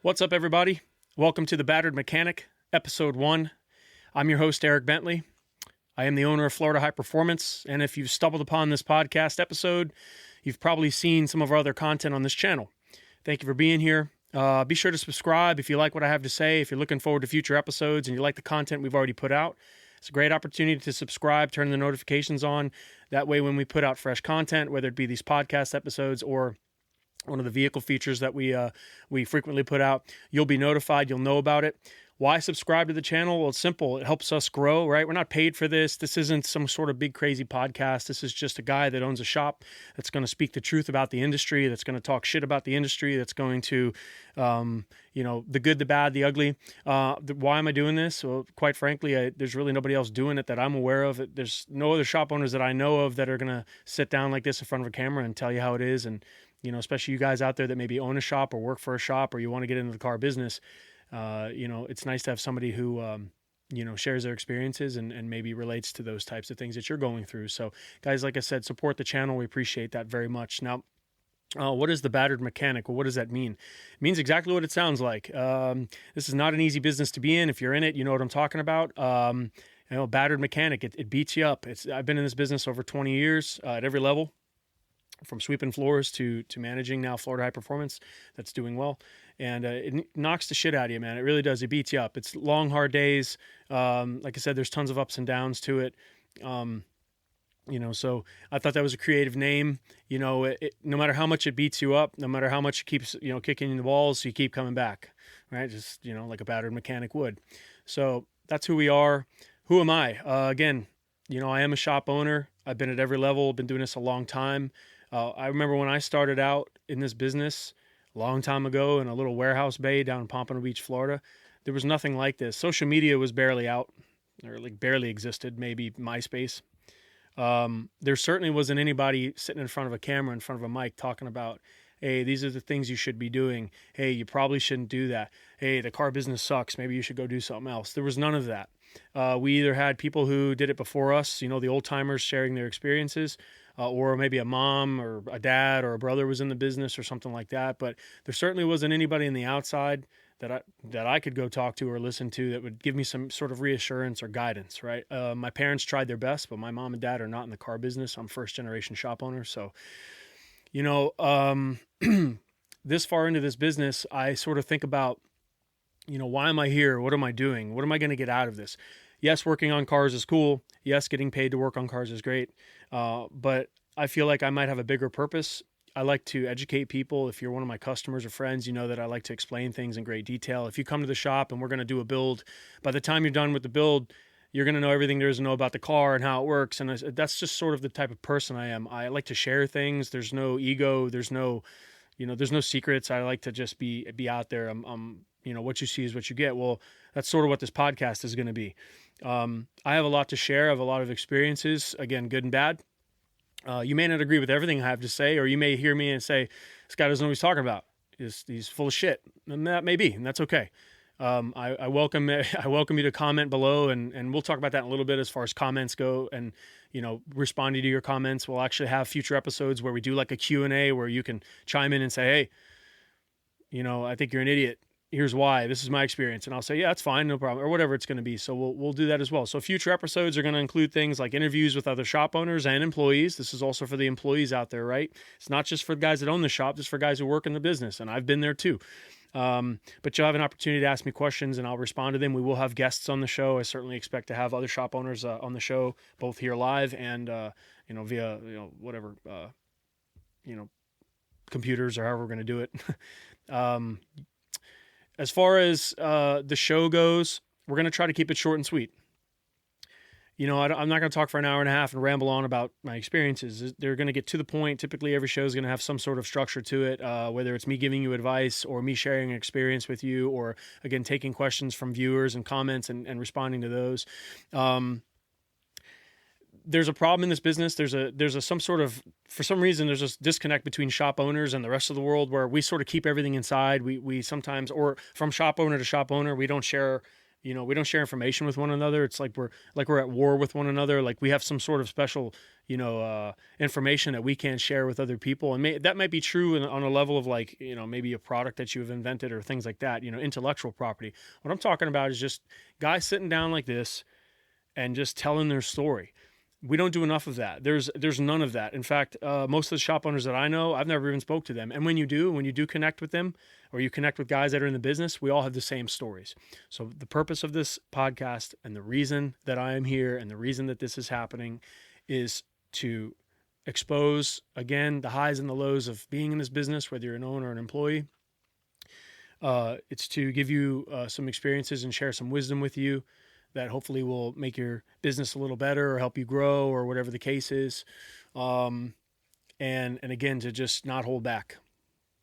What's up, everybody? Welcome to the Battered Mechanic, Episode 1. I'm your host, Erik Bentley. I am the owner of Florida High Performance, and if you've stumbled upon this podcast episode, you've probably seen some of our other content on this channel. Thank you for being here. Be sure to subscribe if you like what I have to say, if you're looking forward to future episodes and you like the content we've already put out. It's a great opportunity to subscribe, turn the notifications on. That way, when we put out fresh content, whether it be these podcast episodes or one of the vehicle features that we frequently put out, you'll be notified, you'll know about it. Why subscribe to the channel? Well, it's simple. It helps us grow, right? We're not paid for this. This isn't some sort of big crazy podcast. This is just a guy that owns a shop that's going to speak the truth about the industry, that's going to talk shit about the industry, that's going to, the good, the bad, the ugly. Why am I doing this? Well, quite frankly, there's really nobody else doing it that I'm aware of. There's no other shop owners that I know of that are going to sit down like this in front of a camera and tell you how it is. And, especially you guys out there that maybe own a shop or work for a shop or you want to get into the car business. It's nice to have somebody who, shares their experiences and maybe relates to those types of things that you're going through. So guys, like I said, support the channel. We appreciate that very much. Now, what is the Battered Mechanic? Well, what does that mean? It means exactly what it sounds like. This is not an easy business to be in. If you're in it, you know what I'm talking about. Battered Mechanic, it beats you up. I've been in this business over 20 years at every level, from sweeping floors to managing now Florida High Performance that's doing well. And it knocks the shit out of you, man. It really does. It beats you up. It's long, hard days. Like I said, there's tons of ups and downs to it. So I thought that was a creative name. No matter how much it beats you up, no matter how much it keeps, kicking in the balls, you keep coming back, right? Just, like a battered mechanic would. So that's who we are. Who am I? Again, I am a shop owner. I've been at every level, been doing this a long time. I remember when I started out in this business a long time ago in a little warehouse bay down in Pompano Beach, Florida. There was nothing like this. Social media was barely out, or barely existed, maybe MySpace. There certainly wasn't anybody sitting in front of a camera, in front of a mic, talking about, hey, these are the things you should be doing. Hey, you probably shouldn't do that. Hey, the car business sucks. Maybe you should go do something else. There was none of that. We either had people who did it before us, the old timers sharing their experiences, or maybe a mom or a dad or a brother was in the business or something like that. But there certainly wasn't anybody in the outside that I could go talk to or listen to that would give me some sort of reassurance or guidance, right? My parents tried their best, but my mom and dad are not in the car business. I'm first generation shop owner. So, this far into this business, I sort of think about, why am I here? What am I doing? What am I going to get out of this? Yes, working on cars is cool. Yes, getting paid to work on cars is great. But I feel like I might have a bigger purpose. I like to educate people. If you're one of my customers or friends, you know that I like to explain things in great detail. If you come to the shop and we're going to do a build, by the time you're done with the build, you're going to know everything there is to know about the car and how it works. And that's just sort of the type of person I am. I like to share things. There's no ego. There's no secrets. I like to just be out there. What you see is what you get. Well, that's sort of what this podcast is going to be. I have a lot to share. I have a lot of experiences, again, good and bad. You may not agree with everything I have to say, or you may hear me and say, this guy doesn't know what he's talking about. He's full of shit. And that may be, and that's okay. I welcome you to comment below, and we'll talk about that in a little bit as far as comments go, and responding to your comments. We'll actually have future episodes where we do like a Q&A where you can chime in and say, hey, I think you're an idiot. Here's why. This is my experience. And I'll say, yeah, that's fine, no problem, or whatever it's going to be. So we'll do that as well. So future episodes are going to include things like interviews with other shop owners and employees. This is also for the employees out there, right? It's not just for the guys that own the shop, it's for guys who work in the business. And I've been there too. But you'll have an opportunity to ask me questions and I'll respond to them. We will have guests on the show. I certainly expect to have other shop owners on the show, both here live and, via, whatever, computers or however we're going to do it. As far as the show goes, we're going to try to keep it short and sweet. I'm not going to talk for an hour and a half and ramble on about my experiences. They're going to get to the point. Typically, every show is going to have some sort of structure to it, whether it's me giving you advice or me sharing an experience with you, or, again, taking questions from viewers and comments and responding to those. There's a problem in this business. There's some sort of, for some reason, there's this disconnect between shop owners and the rest of the world where we sort of keep everything inside. We sometimes, or from shop owner to shop owner, we don't share we don't share information with one another. It's like we're at war with one another. Like we have some sort of special, information that we can't share with other people. And that might be true on a level of like, maybe a product that you've invented or things like that, intellectual property. What I'm talking about is just guys sitting down like this and just telling their story. We don't do enough of that. There's none of that. In fact, most of the shop owners that I know, I've never even spoke to them. And when you do connect with them, or you connect with guys that are in the business, we all have the same stories. So the purpose of this podcast and the reason that I am here and the reason that this is happening is to expose, again, the highs and the lows of being in this business, whether you're an owner or an employee. It's to give you some experiences and share some wisdom with you that hopefully will make your business a little better or help you grow or whatever the case is. And again, to just not hold back.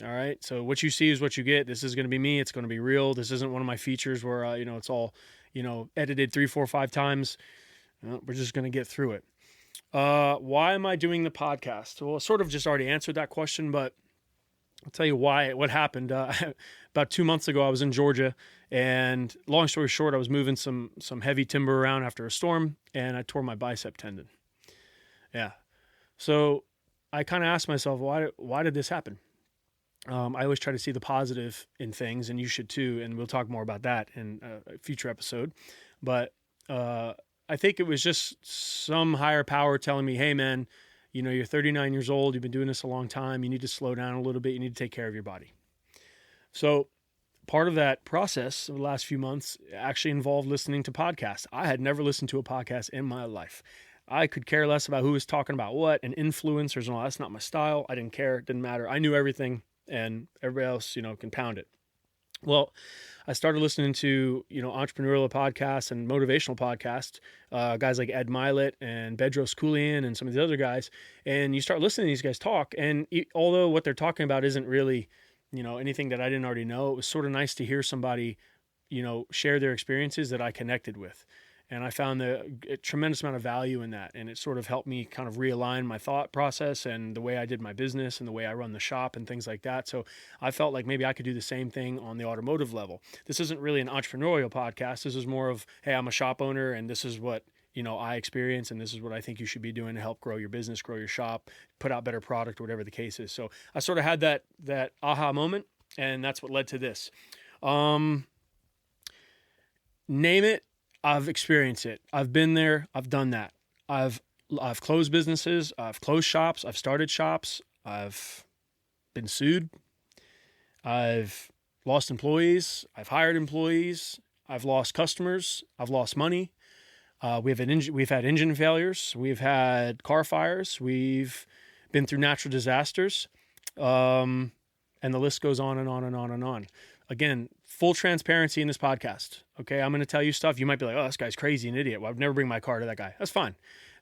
All right. So what you see is what you get. This is going to be me. It's going to be real. This isn't one of my features where, it's all, edited 3, 4, 5 times. We're just going to get through it. Why am I doing the podcast? Well, I sort of just already answered that question, but I'll tell you what happened. About 2 months ago, I was in Georgia, and long story short, I was moving some heavy timber around after a storm, and I tore my bicep tendon. Yeah. So I kind of asked myself, why did this happen? I always try to see the positive in things, and you should too, and we'll talk more about that in a future episode. But I think it was just some higher power telling me, hey, man, you're 39 years old. You've been doing this a long time. You need to slow down a little bit. You need to take care of your body. So part of that process of the last few months actually involved listening to podcasts. I had never listened to a podcast in my life. I could care less about who was talking about what and influencers and all. That's not my style. I didn't care. It didn't matter. I knew everything, and everybody else, can pound it. Well, I started listening to, entrepreneurial podcasts and motivational podcasts, guys like Ed Milet and Bedros Keuilian and some of the other guys. And you start listening to these guys talk. And although what they're talking about isn't really, anything that I didn't already know, it was sort of nice to hear somebody, share their experiences that I connected with. And I found a tremendous amount of value in that. And it sort of helped me kind of realign my thought process and the way I did my business and the way I run the shop and things like that. So I felt like maybe I could do the same thing on the automotive level. This isn't really an entrepreneurial podcast. This is more of, hey, I'm a shop owner and this is what, I experience, and this is what I think you should be doing to help grow your business, grow your shop, put out better product, whatever the case is. So I sort of had that aha moment, and that's what led to this. Name it. I've experienced it. I've been there. I've done that. I've closed businesses. I've closed shops. I've started shops. I've been sued. I've lost employees. I've hired employees. I've lost customers. I've lost money. We've had engine failures. We've had car fires. We've been through natural disasters. And the list goes on and on and on and on. Again, full transparency in this podcast. Okay, I'm going to tell you stuff. You might be like, oh, this guy's crazy, an idiot. Well, I'd never bring my car to that guy. That's fine.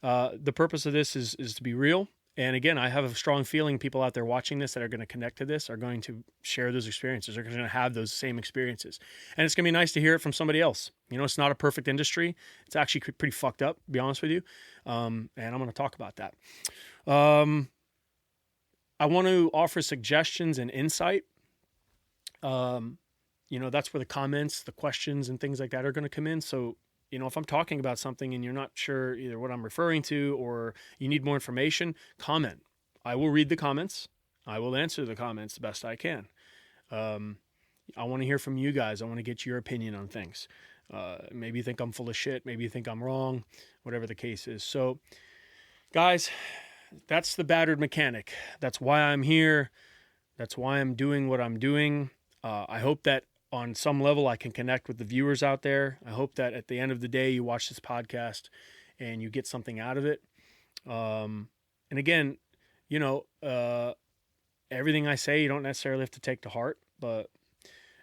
The purpose of this is to be real. And again, I have a strong feeling people out there watching this that are going to connect to this are going to share those experiences. They're going to have those same experiences. And it's going to be nice to hear it from somebody else. It's not a perfect industry. It's actually pretty fucked up, to be honest with you. And I'm going to talk about that. I want to offer suggestions and insight. That's where the comments, the questions, and things like that are going to come in. So, if I'm talking about something and you're not sure either what I'm referring to or you need more information, comment. I will read the comments. I will answer the comments the best I can. I want to hear from you guys. I want to get your opinion on things. Maybe you think I'm full of shit. Maybe you think I'm wrong, whatever the case is. So, guys, that's the Battered Mechanic. That's why I'm here. That's why I'm doing what I'm doing. I hope that on some level I can connect with the viewers out there. I hope that at the end of the day you watch this podcast and you get something out of it. And again, everything I say you don't necessarily have to take to heart, but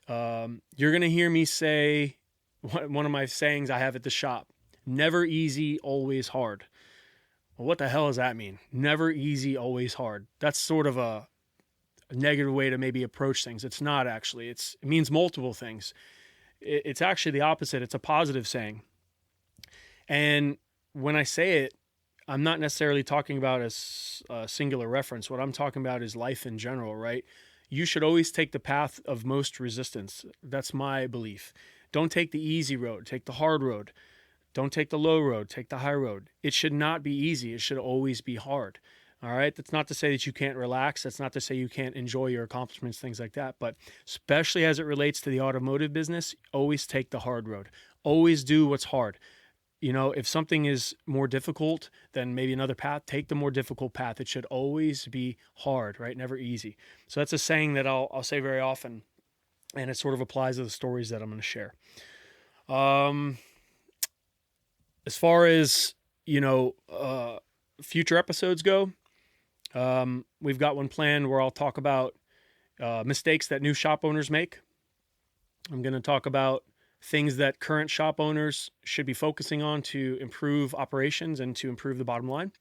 you're going to hear me say one of my sayings I have at the shop: never easy, always hard. Well, what the hell does that mean? Never easy, always hard. That's sort of a negative way to maybe approach things. It's not actually. It means multiple things. It's actually the opposite. It's a positive saying. And when I say it, I'm not necessarily talking about a singular reference. What I'm talking about is life in general, right? You should always take the path of most resistance. That's my belief. Don't take the easy road, take the hard road. Don't take the low road, take the high road. It should not be easy. It should always be hard. All right. That's not to say that you can't relax. That's not to say you can't enjoy your accomplishments, things like that. But especially as it relates to the automotive business, always take the hard road. Always do what's hard. If something is more difficult than maybe another path, take the more difficult path. It should always be hard, right? Never easy. So that's a saying that I'll say very often, and it sort of applies to the stories that I'm going to share. As far as, future episodes go, we've got one planned where I'll talk about mistakes that new shop owners make. I'm going to talk about things that current shop owners should be focusing on to improve operations and to improve the bottom line.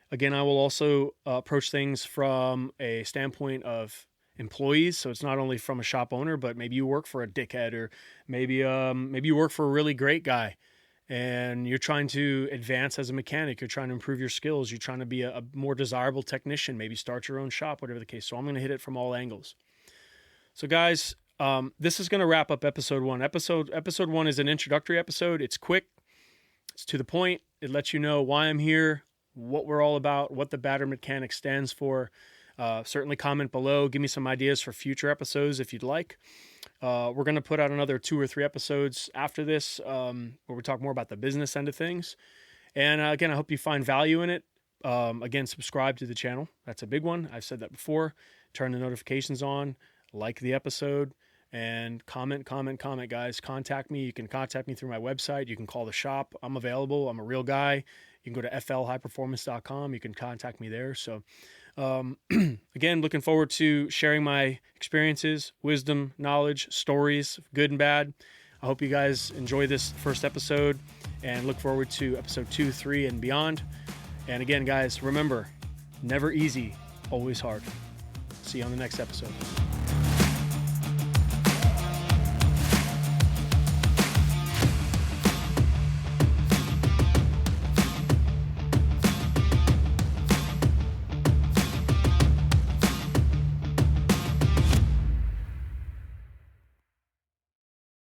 Again, I will also approach things from a standpoint of employees. So it's not only from a shop owner, but maybe you work for a dickhead, or maybe you work for a really great guy and you're trying to advance as a mechanic. You're trying to improve your skills. You're trying to be a more desirable technician, maybe start your own shop, whatever the case. So I'm going to hit it from all angles. So guys, this is going to wrap up episode 1. Episode 1 is an introductory episode. It's quick. It's to the point. It lets you know why I'm here, what we're all about, what the Battered Mechanic stands for. Certainly comment below. Give me some ideas for future episodes if you'd like. We're going to put out another 2 or 3 episodes after this where we talk more about the business end of things. And again, I hope you find value in it. Again, subscribe to the channel. That's a big one. I've said that before. Turn the notifications on. Like the episode. And comment, guys. Contact me. You can contact me through my website. You can call the shop. I'm available. I'm a real guy. You can go to FLHighperformance.com. You can contact me there. So, again, looking forward to sharing my experiences, wisdom, knowledge, stories, good and bad. I hope you guys enjoy this first episode and look forward to episode 2, 3, and beyond. And again, guys, remember, never easy, always hard. See you on the next episode.